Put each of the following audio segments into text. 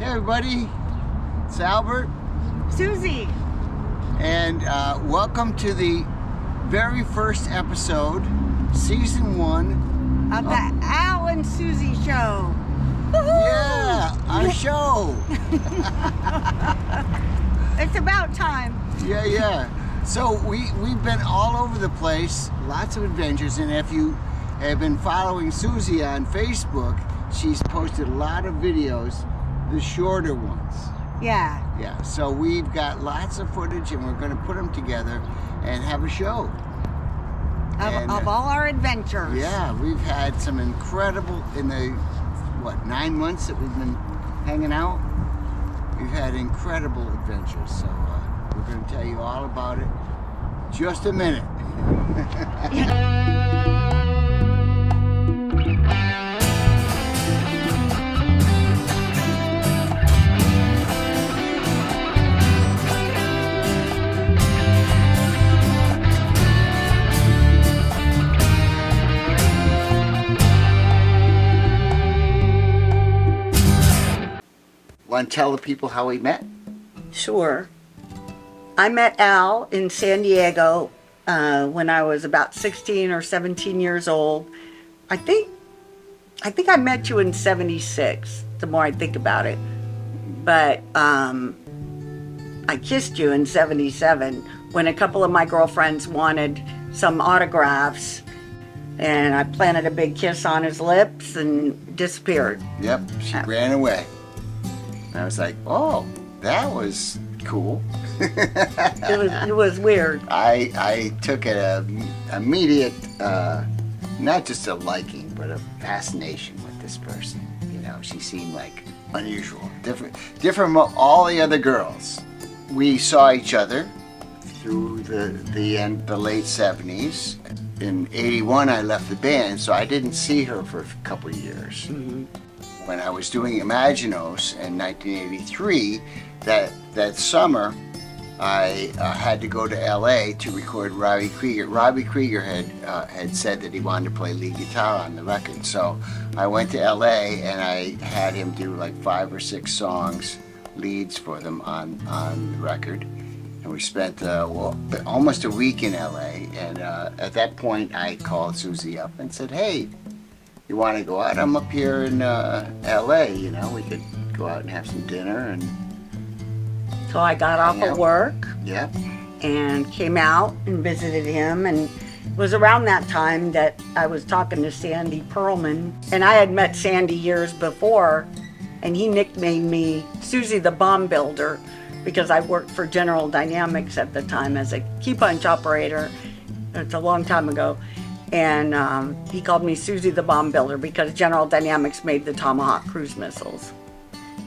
Hey everybody, it's Albert. Susie. And welcome to the very first episode, season 1 Of the Al and Susie show. Yeah, our show. It's about time. Yeah. So we've been all over the place, lots of adventures, and if you have been following Susie on Facebook, she's posted a lot of videos, the shorter ones. Yeah. So we've got lots of footage and we're going to put them together and have a show. Of all our adventures. Yeah, we've had some incredible, in the, 9 months that we've been hanging out, we've had incredible adventures. So we're going to tell you all about it just a minute. Want to tell the people how we met? Sure. I met Al in San Diego when I was about 16 or 17 years old. I think I met you in 76, the more I think about it. But I kissed you in 77 when a couple of my girlfriends wanted some autographs. And I planted a big kiss on his lips and disappeared. Yep, she ran away. And I was like, oh, that was cool. It was weird. I took an immediate, not just a liking, but a fascination with this person. You know, she seemed like unusual, different from all the other girls. We saw each other through the late 70s. In 81, I left the band, so I didn't see her for a couple of years. Mm-hmm. When I was doing Imaginos in 1983, that summer, I had to go to LA to record Robbie Krieger. Robbie Krieger had said that he wanted to play lead guitar on the record, so I went to LA and I had him do like 5 or 6 songs, leads for them on the record. And we spent almost a week in LA, and at that point I called Susie up and said, hey, you want to go out? I'm up here in LA, you know, we could go out and have some dinner. And So I got off of work. Yep. And came out and visited him, and it was around that time that I was talking to Sandy Pearlman, and I had met Sandy years before, and he nicknamed me Susie the Bomb Builder because I worked for General Dynamics at the time as a key punch operator. It's a long time ago. And he called me Susie the Bomb Builder because General Dynamics made the Tomahawk cruise missiles.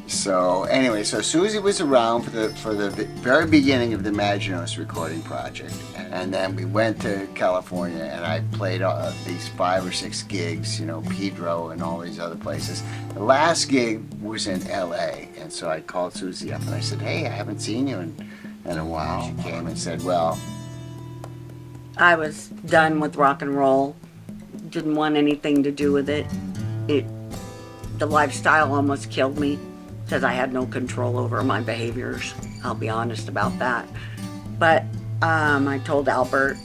So anyway, so Susie was around for the very beginning of the Imaginos recording project, and then we went to California, and I played these 5 or 6 gigs, you know, Pedro and all these other places. The last gig was in LA, and so I called Susie up and I said, hey, I haven't seen you in a while. She came and said, well, I was done with rock and roll, didn't want anything to do with it. The lifestyle almost killed me because I had no control over my behaviors. I'll be honest about that. But I told Albert,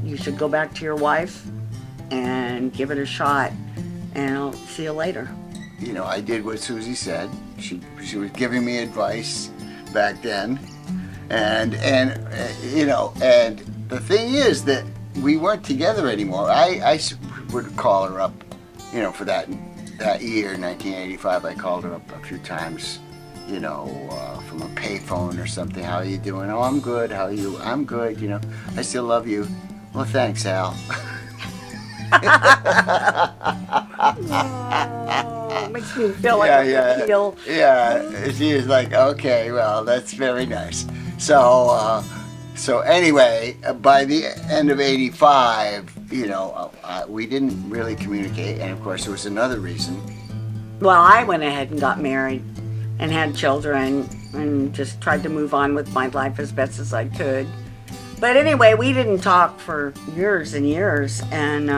you should go back to your wife and give it a shot, and I'll see you later. You know, I did what Susie said. She was giving me advice back then, and you know, and the thing is that we weren't together anymore. I would call her up, you know, for that year, 1985. I called her up a few times, you know, from a payphone or something. How are you doing? Oh, I'm good. How are you? I'm good. You know, I still love you. Well, thanks, Al. Oh, makes me feel like a heel. Yeah, she was like, okay, well, that's very nice. So anyway, by the end of 85, you know, we didn't really communicate, and of course there was another reason. Well, I went ahead and got married and had children and just tried to move on with my life as best as I could. But anyway, we didn't talk for years and years, and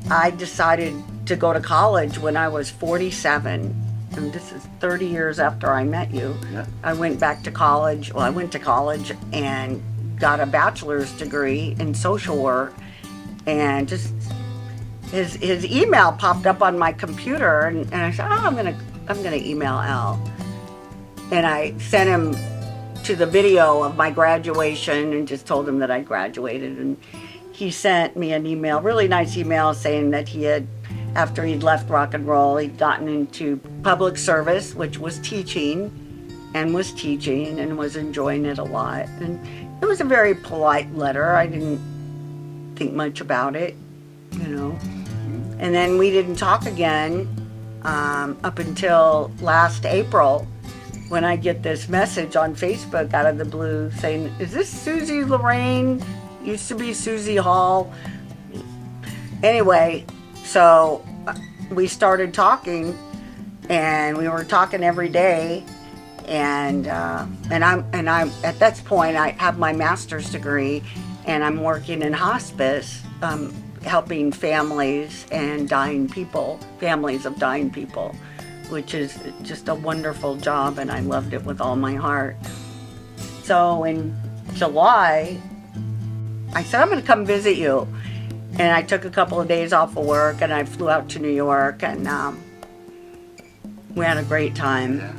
I decided to go to college when I was 47, and this is 30 years after I met you. Yeah. I went back to college. Well, I went to college and got a bachelor's degree in social work, and just his email popped up on my computer, and I said, oh, I'm gonna email Al, and I sent him to the video of my graduation and just told him that I graduated, and he sent me an email, really nice email, saying that he had, after he'd left rock and roll, he'd gotten into public service, which was teaching, and was enjoying it a lot. And it was a very polite letter. I didn't think much about it, you know. And then we didn't talk again up until last April, when I get this message on Facebook out of the blue saying, is this Susie Lorraine? Used to be Susie Hall. Anyway, so we started talking, and we were talking every day, and I'm at that point I have my master's degree, and I'm working in hospice, helping families and families of dying people, which is just a wonderful job, and I loved it with all my heart. So in July, I said, I'm going to come visit you. And I took a couple of days off of work, and I flew out to New York, and we had a great time. Yeah.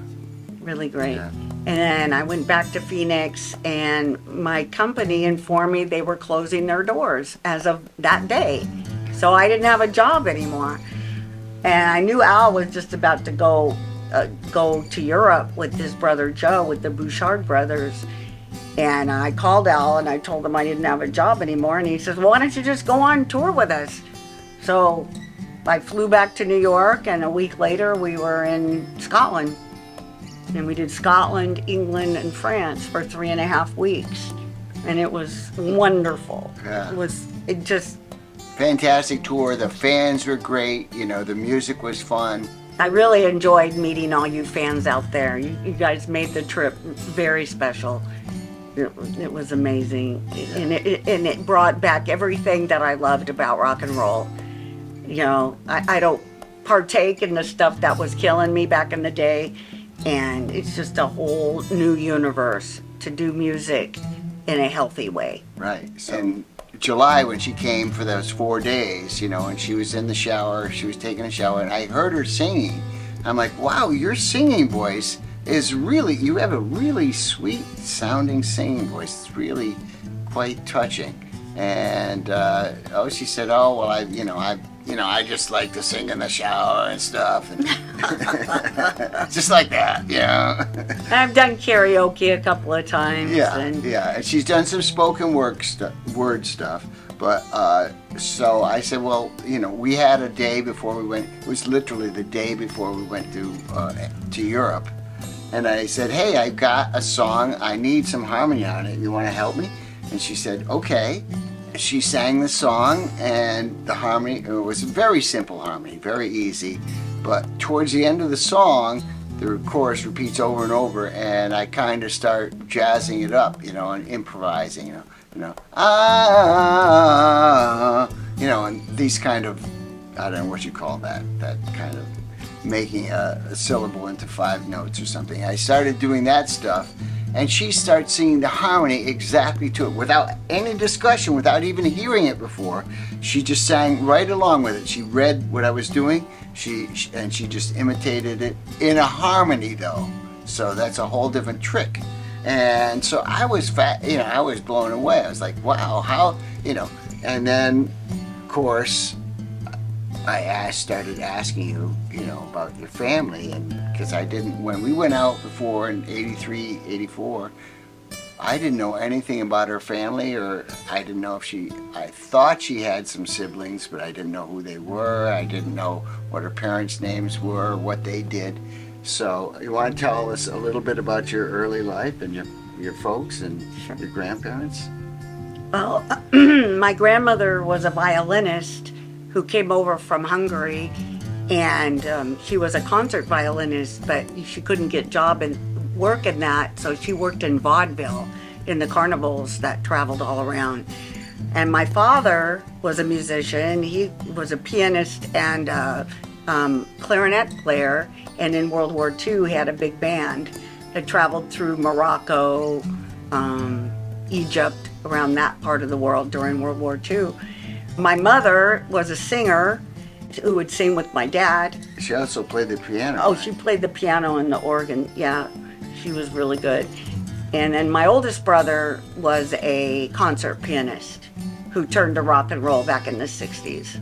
Really great. Yeah. And then I went back to Phoenix, and my company informed me they were closing their doors as of that day. So I didn't have a job anymore. And I knew Al was just about to go to Europe with his brother Joe, with the Bouchard brothers. And I called Al and I told him I didn't have a job anymore. And he says, well, why don't you just go on tour with us? So I flew back to New York, and a week later we were in Scotland. And we did Scotland, England, and France for 3.5 weeks. And it was wonderful. Yeah. It just Fantastic tour. The fans were great. You know, the music was fun. I really enjoyed meeting all you fans out there. You guys made the trip very special. It was amazing. And it brought back everything that I loved about rock and roll. You know, I don't partake in the stuff that was killing me back in the day. And it's just a whole new universe to do music in a healthy way. Right. So in July, when she came for those 4 days, you know, and she was in the shower, she was taking a shower, and I heard her singing. I'm like, wow, your singing voice is really, you have a really sweet sounding singing voice. It's really quite touching. And she said, oh, well, I just like to sing in the shower and stuff, and just like that, you know. I've done karaoke a couple of times. Yeah, and and she's done some spoken word stuff. But so I said, well, you know, we had a day before we went. It was literally the day before we went to Europe, and I said, hey, I've got a song. I need some harmony on it. You want to help me? And she said, okay. She sang the song, and the harmony, it was a very simple harmony, very easy. But towards the end of the song, the chorus repeats over and over, and I kind of start jazzing it up, you know, and improvising, you know, and these kind of, I don't know what you call that kind of making a syllable into 5 notes or something. I started doing that stuff. And she starts singing the harmony exactly to it, without any discussion, without even hearing it before. She just sang right along with it. She read what I was doing, and she just imitated it in a harmony, though. So that's a whole different trick. And so I was I was blown away. I was like, wow, how, you know. And then, of course, I started asking you, you know, about your family, and because I didn't, when we went out before in 83, 84, I didn't know anything about her family, or I didn't know if I thought she had some siblings, but I didn't know who they were. I didn't know what her parents' names were, what they did. So you want to tell us a little bit about your early life and your folks and your grandparents? Well, my grandmother was a violinist who came over from Hungary, and she was a concert violinist, but she couldn't get job and work in that, so she worked in vaudeville in the carnivals that traveled all around. And my father was a musician. He was a pianist and clarinet player, and in World War II had a big band that traveled through Morocco, Egypt, around that part of the world during World War II. My mother was a singer who would sing with my dad. She also played the piano. Oh, right? she played the piano and the organ. Yeah, she was really good. And then my oldest brother was a concert pianist who turned to rock and roll back in the 60s.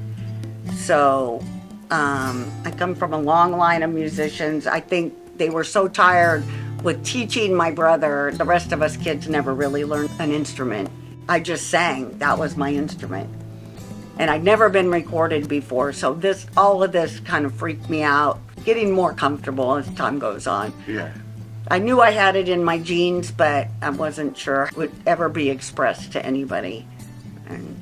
So I come from a long line of musicians. I think they were so tired with teaching my brother. The rest of us kids never really learned an instrument. I just sang. That was my instrument. And I'd never been recorded before, so all of this kind of freaked me out, getting more comfortable as time goes on. Yeah. I knew I had it in my genes, but I wasn't sure it would ever be expressed to anybody. And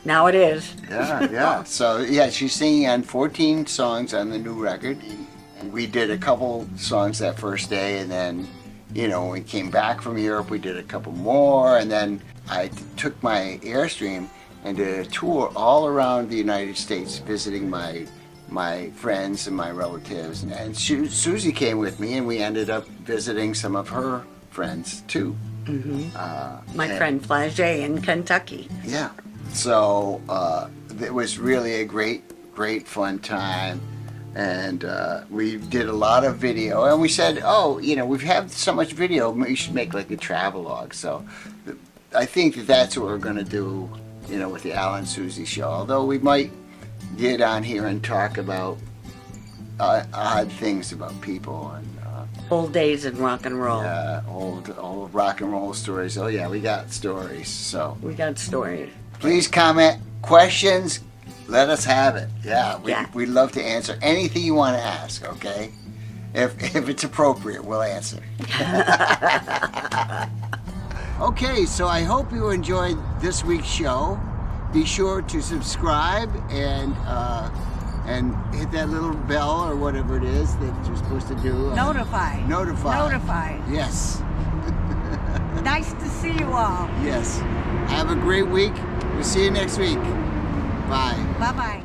now it is. Yeah. So, yeah, she's singing on 14 songs on the new record. And we did a couple songs that first day, and then, when we came back from Europe, we did a couple more, and then I took my Airstream and did a tour all around the United States, visiting my friends and my relatives. And Susie came with me, and we ended up visiting some of her friends too. Mm-hmm. My friend Flagey in Kentucky. Yeah. So it was really a great fun time. And we did a lot of video, and we said, we've had so much video, we should make like a travelogue. So I think that's what we're going to do, with the Al and Susie show. Although we might get on here and talk about odd things about people and old days in rock and roll. Old rock and roll stories. Oh yeah, we got stories. So We got stories. please comment, questions, let us have it. Yeah, we'd love to answer anything you want to ask. Okay, if it's appropriate, we'll answer. Okay, so I hope you enjoyed this week's show. Be sure to subscribe and hit that little bell or whatever it is that you're supposed to do. Notify. Notify. Yes. Nice to see you all. Yes. Have a great week. We'll see you next week. Bye. Bye-bye.